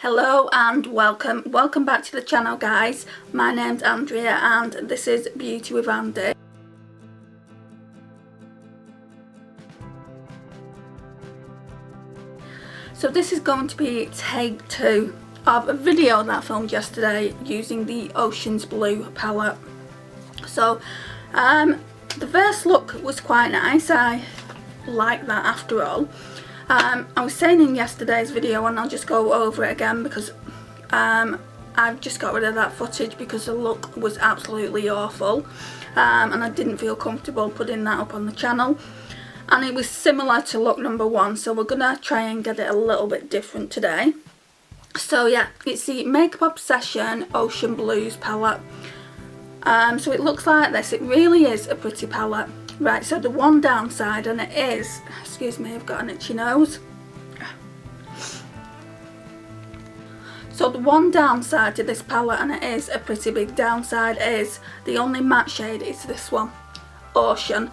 Hello and welcome back to the channel, guys. My name's Andrea and this is Beauty with Andy. So this is going to be take 2 of a video that I filmed yesterday using the Ocean's Blue palette. So the first look was quite nice. I like that after all. I was saying in yesterday's video, and I'll just go over it again because I've just got rid of that footage because the look was absolutely awful, and I didn't feel comfortable putting that up on the channel, and it was similar to look number 1, so we're gonna try and get it a little bit different today. So yeah, it's the Makeup Obsession Ocean Blues palette. So it looks like this. It really is a pretty palette. Right, so the one downside, and it is, excuse me, I've got an itchy nose. So the one downside to this palette, and it is a pretty big downside, is the only matte shade is this one, Ocean.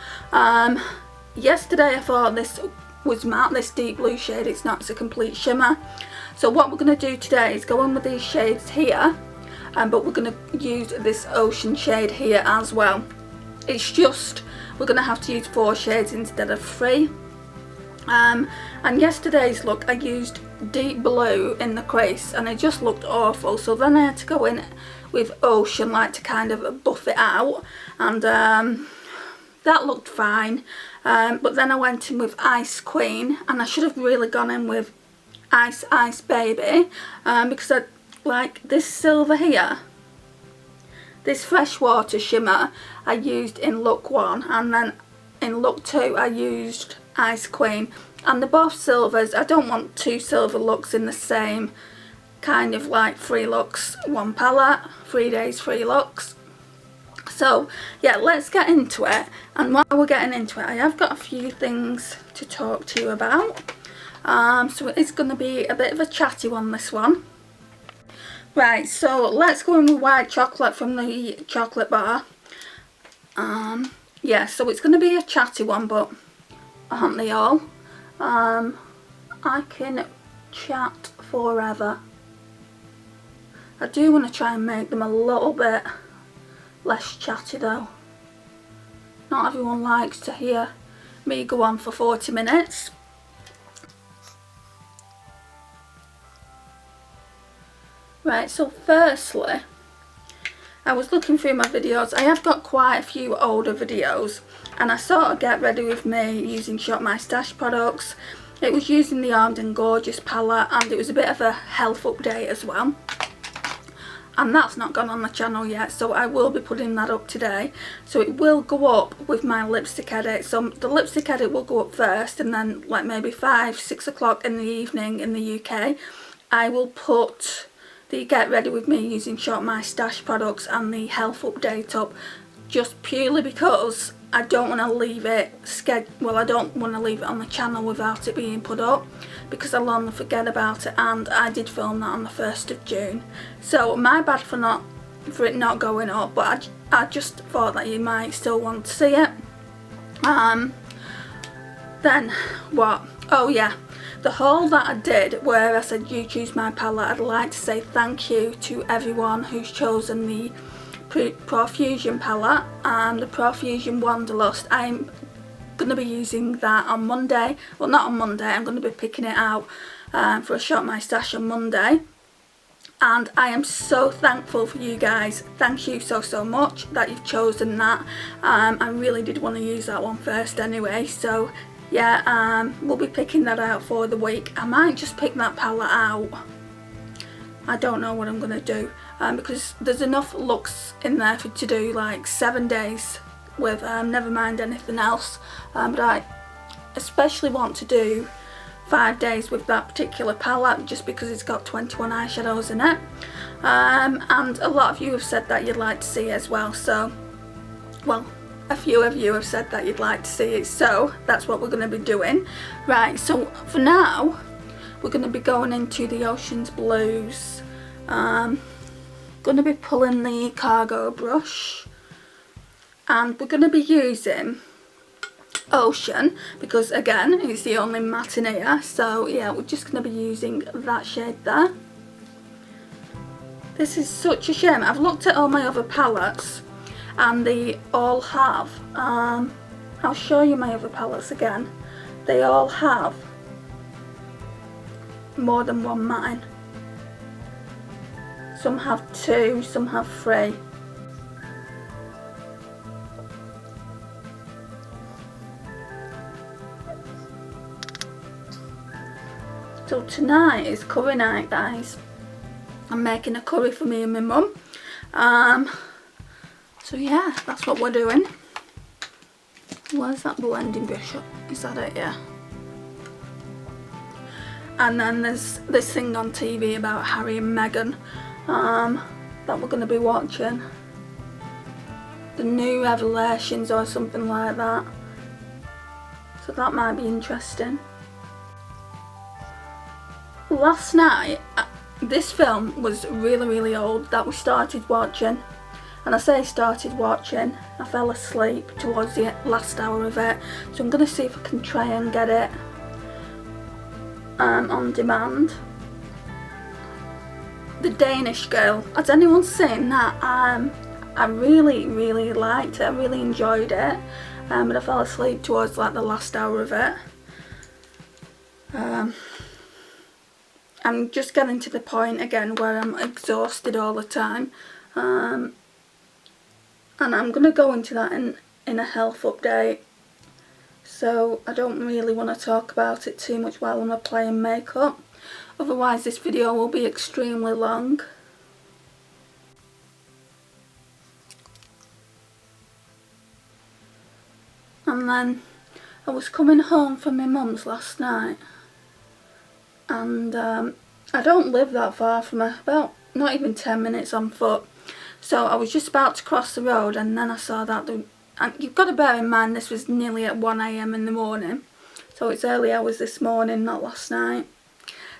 Yesterday I thought this was matte, this deep blue shade. It's not, it's a complete shimmer. So what we're going to do today is go in with these shades here, but we're going to use this Ocean shade here as well. It's just, we're going to have to use 4 shades instead of 3. And yesterday's look I used deep blue in the crease and it just looked awful, so then I had to go in with Ocean, like, to kind of buff it out, and that looked fine. But then I went in with Ice Queen, and I should have really gone in with Ice Baby, because I like this silver here. This freshwater shimmer I used in look 1, and then in look 2 I used Ice Queen, and they're both silvers. I don't want 2 silver looks in the same kind of, like, 3 looks, 1 palette, 3 days, 3 looks. So yeah, let's get into it, and while we're getting into it I have got a few things to talk to you about. So it's going to be a bit of a chatty one, this one. Right, so let's go in with white chocolate from the chocolate bar. Yeah, so it's going to be a chatty one, but aren't they all? I can chat forever. I do want to try and make them a little bit less chatty though. Not everyone likes to hear me go on for 40 minutes. Right, so firstly, I was looking through my videos. I have got quite a few older videos, and I sort of get ready with me using Shop My Stash products. It was using the Armed and Gorgeous palette, and it was a bit of a health update as well. And that's not gone on the channel yet, so I will be putting that up today. So it will go up with my lipstick edit. So the lipstick edit will go up first, and then like maybe 5-6 o'clock in the evening in the UK, I will put the Get Ready With Me using Shop My Stash products and the health update up, just purely because I don't want to leave it I don't want to leave it on the channel without it being put up, because I'll only forget about it, and I did film that on the 1st of June. So my bad for it not going up, but I just thought that you might still want to see it. Then what? Oh yeah, the haul that I did where I said you choose my palette, I'd like to say thank you to everyone who's chosen the Profusion palette and the Profusion Wanderlust. I'm going to be using that on Monday. Well, not on Monday, I'm going to be picking it out for a Shop My Stash on Monday. And I am so thankful for you guys. Thank you so much that you've chosen that. I really did want to use that one first anyway, so yeah, we'll be picking that out for the week. I might just pick that palette out. I don't know what I'm going to do, because there's enough looks in there to do like 7 days with, never mind anything else. But I especially want to do 5 days with that particular palette, just because it's got 21 eyeshadows in it. And a lot of you have said that you'd like to see it as well, so, well, a few of you have said that you'd like to see it, so that's what we're going to be doing. Right, so for now we're going to be going into the Ocean's Blues. Going to be pulling the cargo brush, and we're going to be using Ocean because, again, it's the only matte in here. So yeah, we're just going to be using that shade there. This is such a shame. I've looked at all my other palettes and they all have, I'll show you my other palettes again. They all have more than one mine. Some have 2, some have 3. So tonight is curry night, guys. I'm making a curry for me and my mum. So yeah, that's what we're doing. Where's that blending brush up? Is that it? Yeah. And then there's this thing on TV about Harry and Meghan that we're going to be watching. The new revelations or something like that. So that might be interesting. Last night, this film was really old that we started watching. And I say started watching, I fell asleep towards the last hour of it. So I'm going to see if I can try and get it on demand. The Danish Girl. Has anyone seen that? I really liked it. I really enjoyed it. But I fell asleep towards like the last hour of it. I'm just getting to the point again where I'm exhausted all the time. And I'm going to go into that in a health update. So I don't really want to talk about it too much while I'm applying makeup. Otherwise this video will be extremely long. And then I was coming home from my mum's last night. And I don't live that far from her, about not even 10 minutes on foot. So I was just about to cross the road and then I saw that, and you've got to bear in mind this was nearly at 1 AM in the morning. So it's early hours this morning, not last night.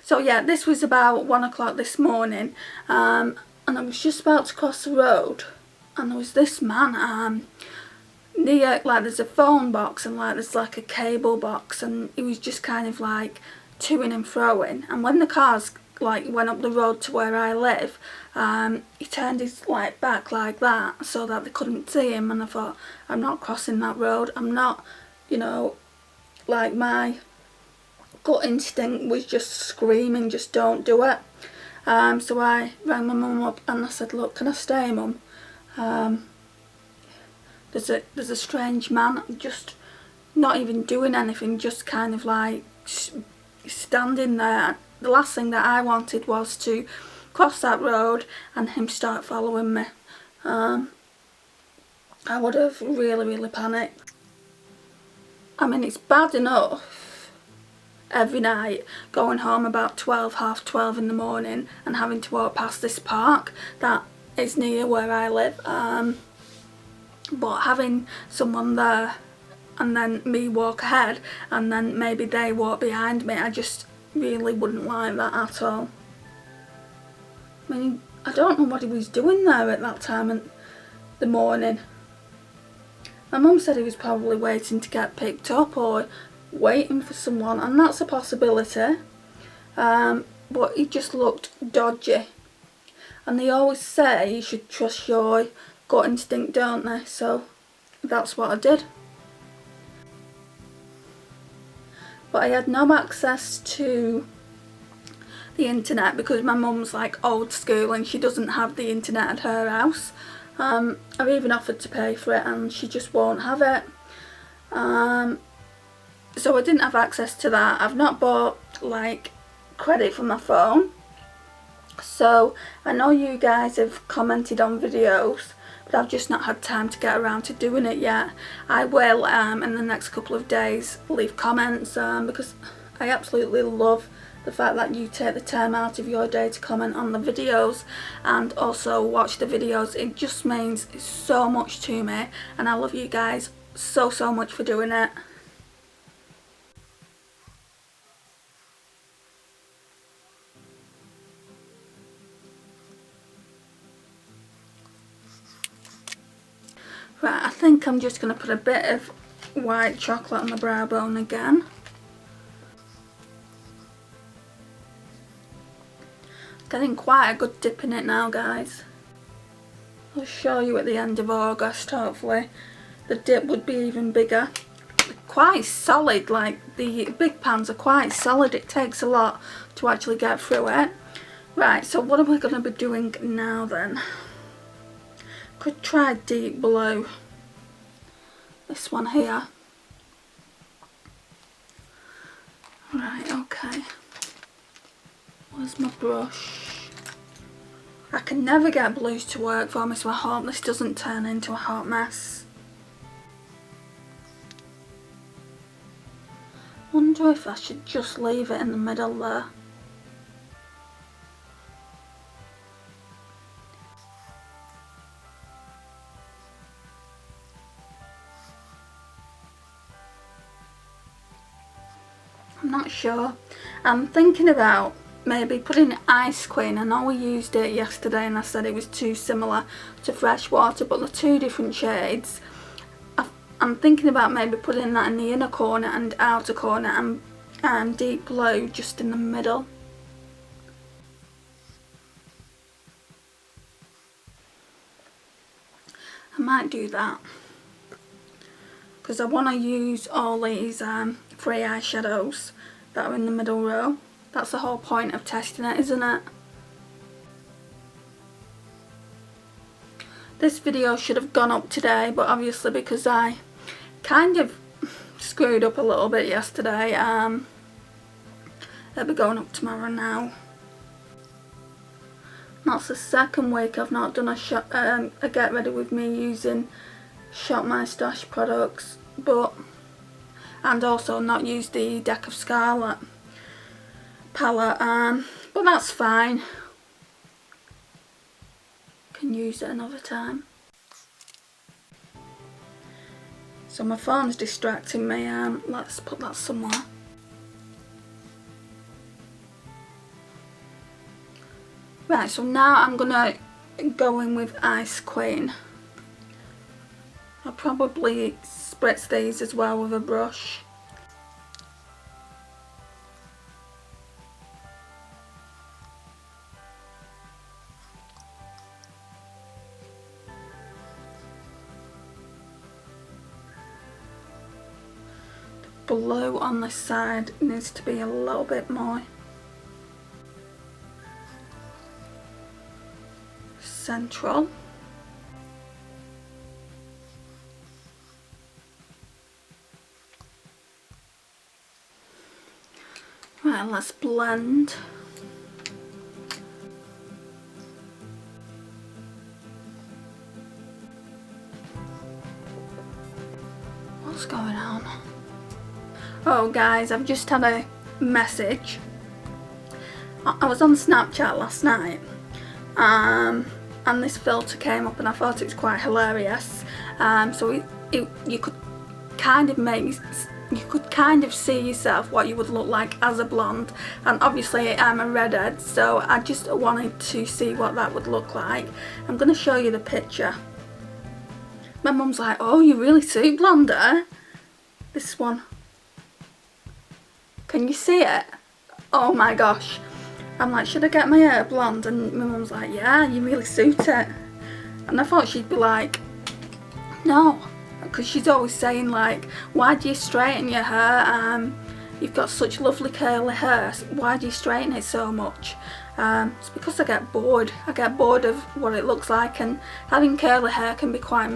So yeah, this was about 1 o'clock this morning. And I was just about to cross the road and there was this man near, like there's a phone box and like there's like a cable box, and he was just kind of like toing and froing. And when the cars like went up the road to where I live, he turned his like back like that so that they couldn't see him, and I thought, I'm not crossing that road. I'm not, you know, like my gut instinct was just screaming, just don't do it. So I rang my mum up and I said, look, can I stay, mum? There's a strange man just not even doing anything, just kind of like standing there. The last thing that I wanted was to cross that road and him start following me. I would have really panicked. I mean, it's bad enough every night going home about 12, half 12 in the morning and having to walk past this park that is near where I live. But having someone there and then me walk ahead and then maybe they walk behind me, I just really wouldn't like that at all. I mean, I don't know what he was doing there at that time in the morning. My mum said he was probably waiting to get picked up or waiting for someone, and that's a possibility. But he just looked dodgy. And they always say you should trust your gut instinct, don't they? So that's what I did. But I had no access to the internet because my mum's like old school and she doesn't have the internet at her house. I've even offered to pay for it and she just won't have it. So I didn't have access to that. I've not bought like credit for my phone. So I know you guys have commented on videos, but I've just not had time to get around to doing it yet. I will in the next couple of days leave comments because I absolutely love the fact that you take the time out of your day to comment on the videos and also watch the videos. It just means so much to me and I love you guys so much for doing it. Right, I think I'm just going to put a bit of white chocolate on the brow bone again. Getting quite a good dip in it now, guys. I'll show you at the end of August, hopefully. The dip would be even bigger. Quite solid, like the big pans are quite solid. It takes a lot to actually get through it. Right, so what am I going to be doing now then? Could try deep blue. This one here. Right, okay. Where's my brush? I can never get blues to work for me, so I hope this doesn't turn into a hot mess. Wonder if I should just leave it in the middle there. I'm not sure. I'm thinking about maybe putting Ice Queen. I know we used it yesterday and I said it was too similar to fresh water, but they're two different shades. I'm thinking about maybe putting that in the inner corner and outer corner, and deep blue just in the middle. I might do that because I want to use all these free eyeshadows that are in the middle row. That's the whole point of testing it, isn't it? This video should have gone up today, but obviously because I kind of screwed up a little bit yesterday, it'll be going up tomorrow now. That's the second week I've not done a get ready with me using Shop My Stash products, and also not used the Deck of Scarlet palette, but that's fine. Can use it another time. So my phone's distracting me. Let's put that somewhere. Right, so now I'm gonna go in with Ice Queen. I'll probably spritz these as well with a brush. Blue on this side needs to be a little bit more central. Right, let's blend. What's going on? Oh guys, I've just had a message. I was on Snapchat last night, and this filter came up and I thought it was quite hilarious. So you could kind of see yourself what you would look like as a blonde, and obviously I'm a redhead, so I just wanted to see what that would look like. I'm going to show you the picture. My mum's like, oh, you really suit blonder. This one. Can you see it? Oh my gosh. I'm like, should I get my hair blonde? And my mum's like, yeah, you really suit it. And I thought she'd be like, no. Because she's always saying like, why do you straighten your hair? You've got such lovely curly hair. Why do you straighten it so much? It's because I get bored. I get bored of what it looks like, and having curly hair can be quite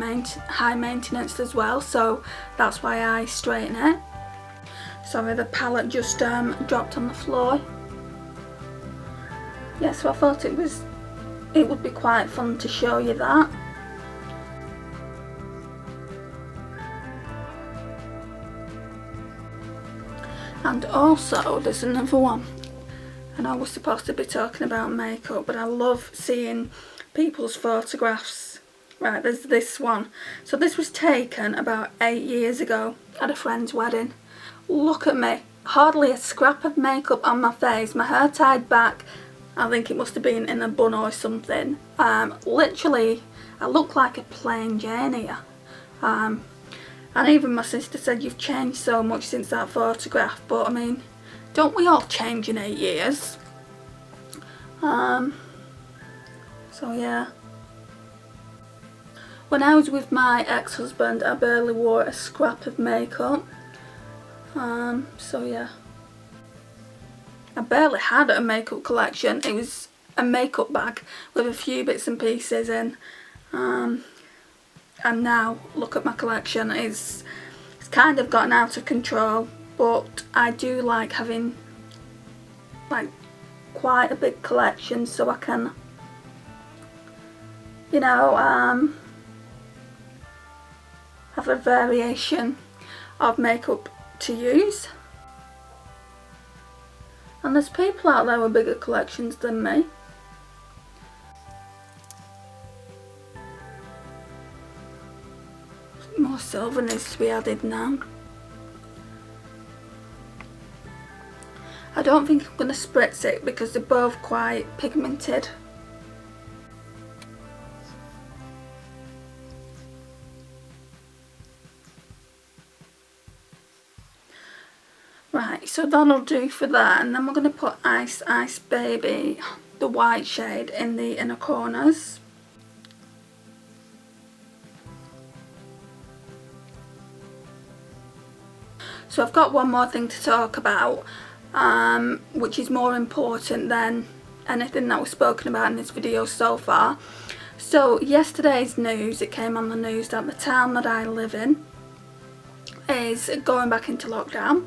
high maintenance as well. So that's why I straighten it. Sorry, the palette just dropped on the floor. Yeah, so I thought it would be quite fun to show you that. And also there's another one. I know we're supposed to be talking about makeup, but I love seeing people's photographs. Right, there's this one. So this was taken about 8 years ago at a friend's wedding. Look at me, hardly a scrap of makeup on my face, my hair tied back. I think it must have been in a bun or something. Literally, I look like a plain Jane here. And even my sister said, you've changed so much since that photograph. But I mean, don't we all change in 8 years? So yeah. When I was with my ex-husband, I barely wore a scrap of makeup. So yeah. I barely had a makeup collection. It was a makeup bag with a few bits and pieces in. And now look at my collection. It's kind of gotten out of control, but I do like having like quite a big collection so I can, you know, have a variation of makeup to use. And there's people out there with bigger collections than me. More silver needs to be added now. I don't think I'm going to spritz it because they're both quite pigmented. Right, so that'll do for that, and then we're going to put Ice Ice Baby, the white shade, in the inner corners. So I've got one more thing to talk about, which is more important than anything that was spoken about in this video so far. So yesterday's news, it came on the news that the town that I live in is going back into lockdown.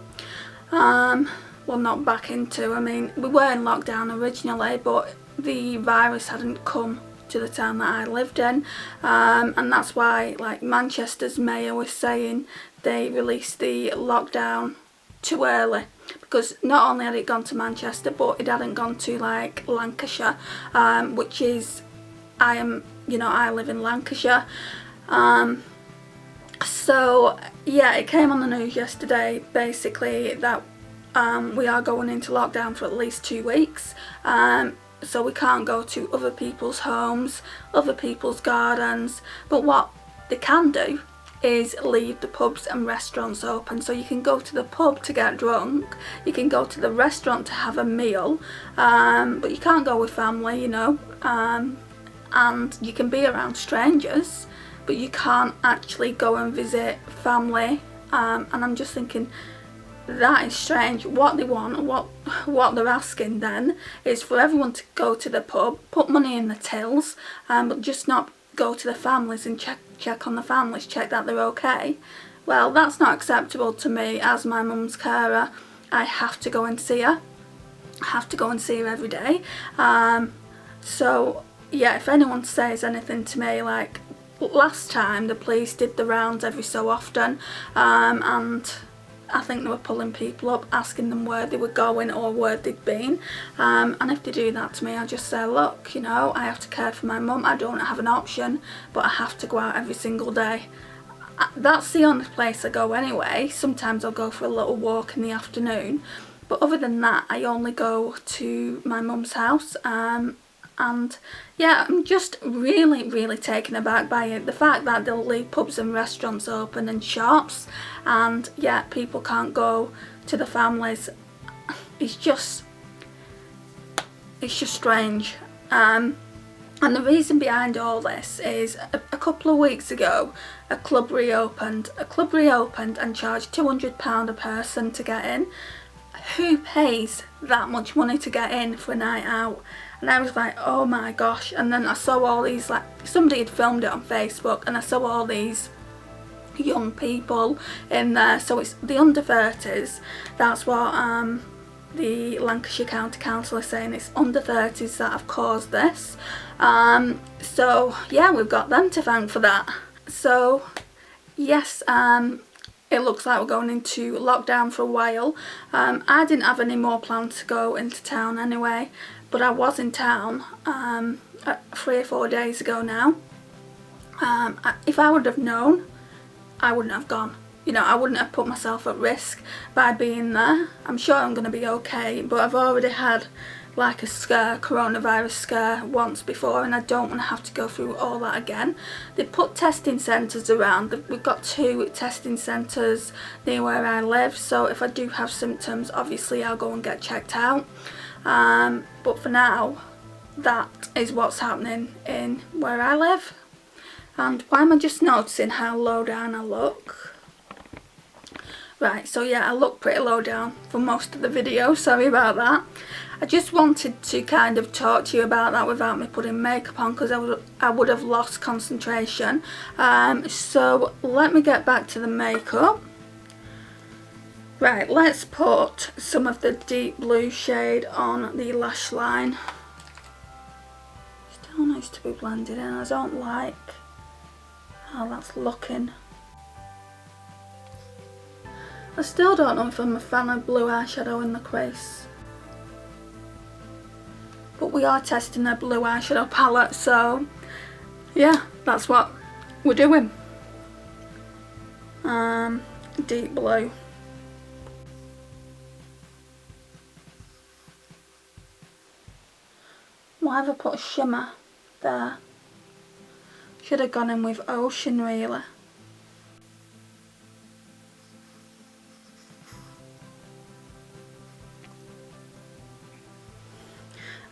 Well, not back into, I mean, we were in lockdown originally, but the virus hadn't come to the town that I lived in, and that's why, like, Manchester's mayor was saying they released the lockdown too early, because not only had it gone to Manchester, but it hadn't gone to, like, Lancashire, which is, I live in Lancashire. So yeah, it came on the news yesterday basically that we are going into lockdown for at least 2 weeks, so we can't go to other people's homes, other people's gardens, but what they can do is leave the pubs and restaurants open. So you can go to the pub to get drunk, you can go to the restaurant to have a meal, but you can't go with family, you know, and you can be around strangers, but you can't actually go and visit family. And I'm just thinking, that is strange. What they want, what they're asking then is for everyone to go to the pub, put money in the tills, but just not go to the families and check on the families, check that they're okay. Well, that's not acceptable to me. As my mum's carer, I have to go and see her. I have to go and see her every day. So yeah, if anyone says anything to me, like last time the police did the rounds every so often, and I think they were pulling people up, asking them where they were going or where they'd been, and if they do that to me, I just say, look, you know, I have to care for my mum, I don't have an option, but I have to go out every single day. That's the only place I go anyway. Sometimes I'll go for a little walk in the afternoon, but other than that I only go to my mum's house. And yeah, I'm just really taken aback by it. The fact that they'll leave pubs and restaurants open and shops, and yeah, people can't go to the families. It's just strange. And the reason behind all this is a couple of weeks ago, a club reopened and charged £200 a person to get in. Who pays that much money to get in for a night out? And I was like, oh my gosh. And then I saw all these, like, somebody had filmed it on Facebook, and I saw all these young people in there. So it's the under 30s. That's what the Lancashire County Council is saying. It's under 30s that have caused this. So yeah, we've got them to thank for that. So yes, it looks like we're going into lockdown for a while. I didn't have any more plans to go into town anyway, but I was in town 3 or 4 days ago now. If I would have known, I wouldn't have gone. You know, I wouldn't have put myself at risk by being there. I'm sure I'm going to be okay, but I've already had like a scare, coronavirus scare once before, and I don't want to have to go through all that again. They put testing centres around. We've got 2 testing centres near where I live, so if I do have symptoms, obviously I'll go and get checked out. But for now, that is what's happening in where I live. And why am I just noticing how low down I look? Right, so yeah, I look pretty low down for most of the video, sorry about that. I just wanted to kind of talk to you about that without me putting makeup on, because I would have lost concentration. So let me get back to the makeup. Right, let's put some of the deep blue shade on the lash line. Still needs to be blended in. I don't like how that's looking. I still don't know if I'm a fan of blue eyeshadow in the crease. But we are testing a blue eyeshadow palette, so yeah, that's what we're doing. Deep blue. Why have I put a shimmer there? Should have gone in with Ocean really.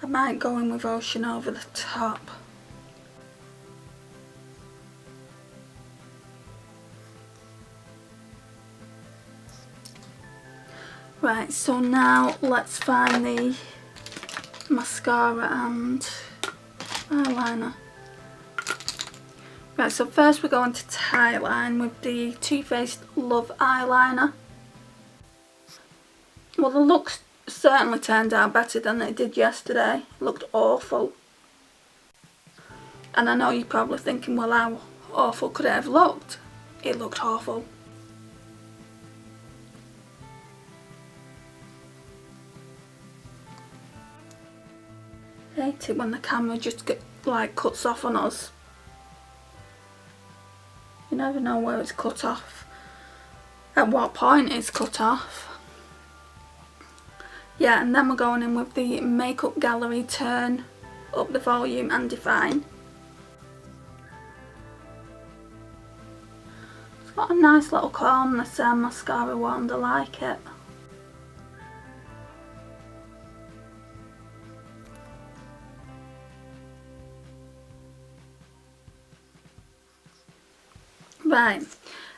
I might go in with Ocean over the top. Right, so now let's find the mascara and eyeliner. Right, so first we're going to tie line with the Too Faced Love eyeliner. Well, the looks certainly turned out better than it did yesterday. It looked awful. And I know you're probably thinking, well, how awful could it have looked? It looked awful. I hate it when the camera just cuts off on us. You never know where it's cut off, at what point it's cut off. Yeah, and then we're going in with the Makeup Gallery Turn Up the Volume and Define. It's got a nice little calmness mascara wand, I like it. Right,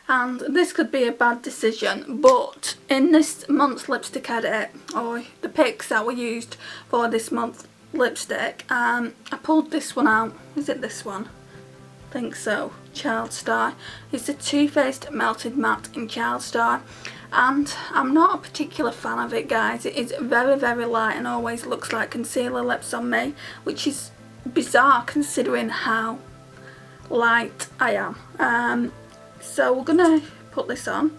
and this could be a bad decision, but in this month's lipstick edit, or the picks that were used for this month's lipstick, I pulled this one out. Is it this one? I think so. Child Star. It's the Too Faced Melted Matte in Child Star, and I'm not a particular fan of it, guys. It is very, very light and always looks like concealer lips on me, which is bizarre considering how light I am. So we're gonna put this on.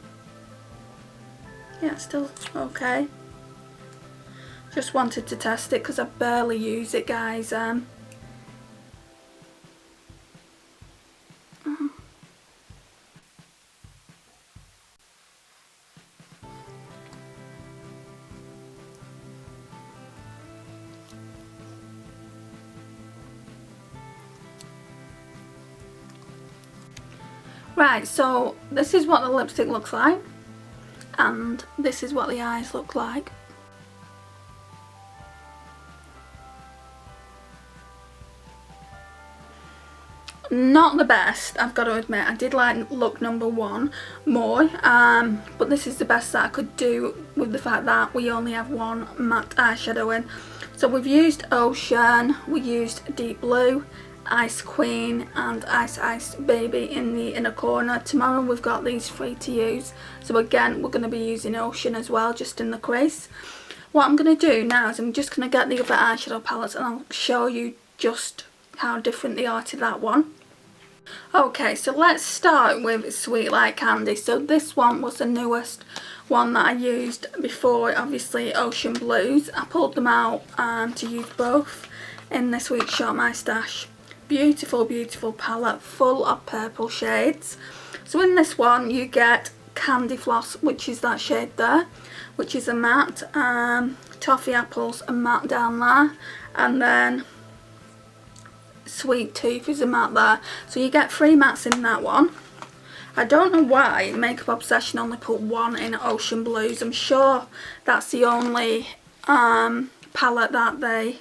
Yeah, it's still okay. Just wanted to test it because I barely use it, guys. Right, so this is what the lipstick looks like, and this is what the eyes look like. Not the best, I've got to admit. I did like look number one more, but this is the best that I could do with the fact that we only have one matte eyeshadow in. So we've used Ocean, we used Deep Blue, Ice Queen and Ice Ice Baby in the inner corner. Tomorrow we've got these three to use, so again we're going to be using Ocean as well, just in the crease. What I'm going to do now is I'm just going to get the other eyeshadow palettes and I'll show you just how different they are to that one. Okay, so let's start with Sweet Like Candy. So this one was the newest one that I used before, obviously Ocean Blues. I pulled them out to use both in this week's Shop My Stash. Beautiful, beautiful palette full of purple shades. So in this one you get Candy Floss, which is that shade there, which is a matte, Toffee Apples a matte down there, and then Sweet Tooth is a matte there. So you get 3 mattes in that one. I don't know why Makeup Obsession only put one in Ocean Blues. I'm sure that's the only palette that they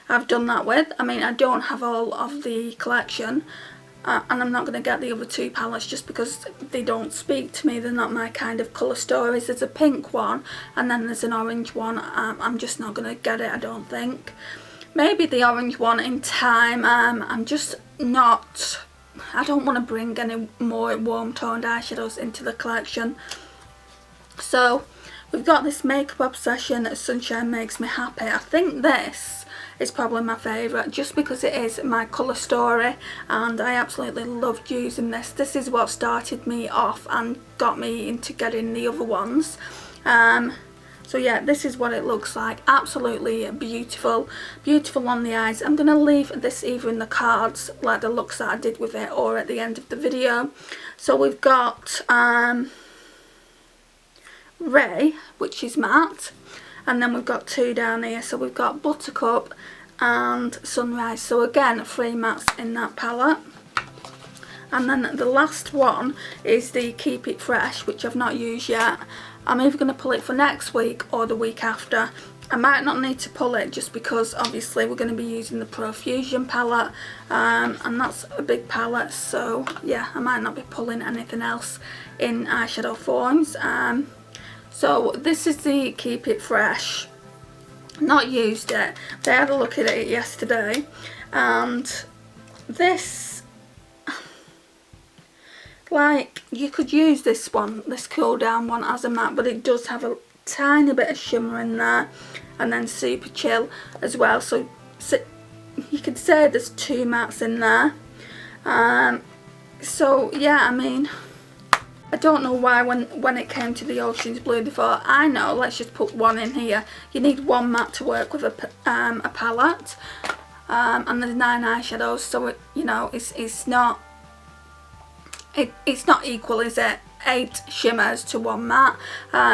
I've done that with. I mean, I don't have all of the collection, and I'm not going to get the other two palettes just because they don't speak to me. They're not my kind of colour stories. There's a pink one and then there's an orange one. I'm just not going to get it, I don't think. Maybe the orange one in time. I'm just not... I don't want to bring any more warm toned eyeshadows into the collection. So we've got this Makeup Obsession Sunshine Makes Me Happy. I think this is probably my favourite just because it is my colour story and I absolutely loved using this. This is what started me off and got me into getting the other ones. So yeah, this is what it looks like. Absolutely beautiful. Beautiful on the eyes. I'm going to leave this either in the cards, like the looks that I did with it, or at the end of the video. So we've got Ray, which is matte. And then we've got two down here. So we've got Buttercup and Sunrise. So again, 3 mattes in that palette. And then the last one is the Keep It Fresh, which I've not used yet. I'm either going to pull it for next week or the week after. I might not need to pull it just because obviously we're going to be using the Profusion palette, and that's a big palette, so yeah, I might not be pulling anything else in eyeshadow forms. So this is the Keep It Fresh. Not used it, but I had a look at it yesterday, and this, like, you could use this one, this cool down one, as a matte, but it does have a tiny bit of shimmer in there, and then Super Chill as well, so you could say there's 2 mattes in there. So yeah, I mean, I don't know why when it came to the Ocean's Blue they thought, I know, let's just put one in here. You need 1 matte to work with a palette, and there's 9 eyeshadows, so it, you know, it's not equal, is it? 8 shimmers to 1 matte.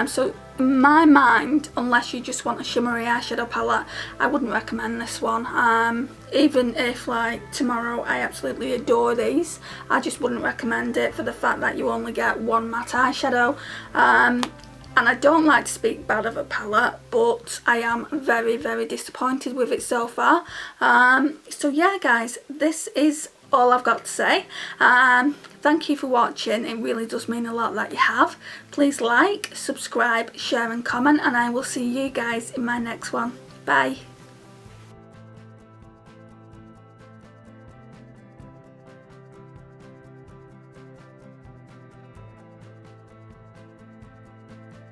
So in my mind, unless you just want a shimmery eyeshadow palette, I wouldn't recommend this one. Even if, like, tomorrow I absolutely adore these, I just wouldn't recommend it for the fact that you only get 1 matte eyeshadow. And I don't like to speak bad of a palette, but I am very, very disappointed with it so far. So yeah guys, this is all I've got to say. Thank you for watching. It really does mean a lot that you have. Please like, subscribe, share and comment, and I will see you guys in my next one. Bye.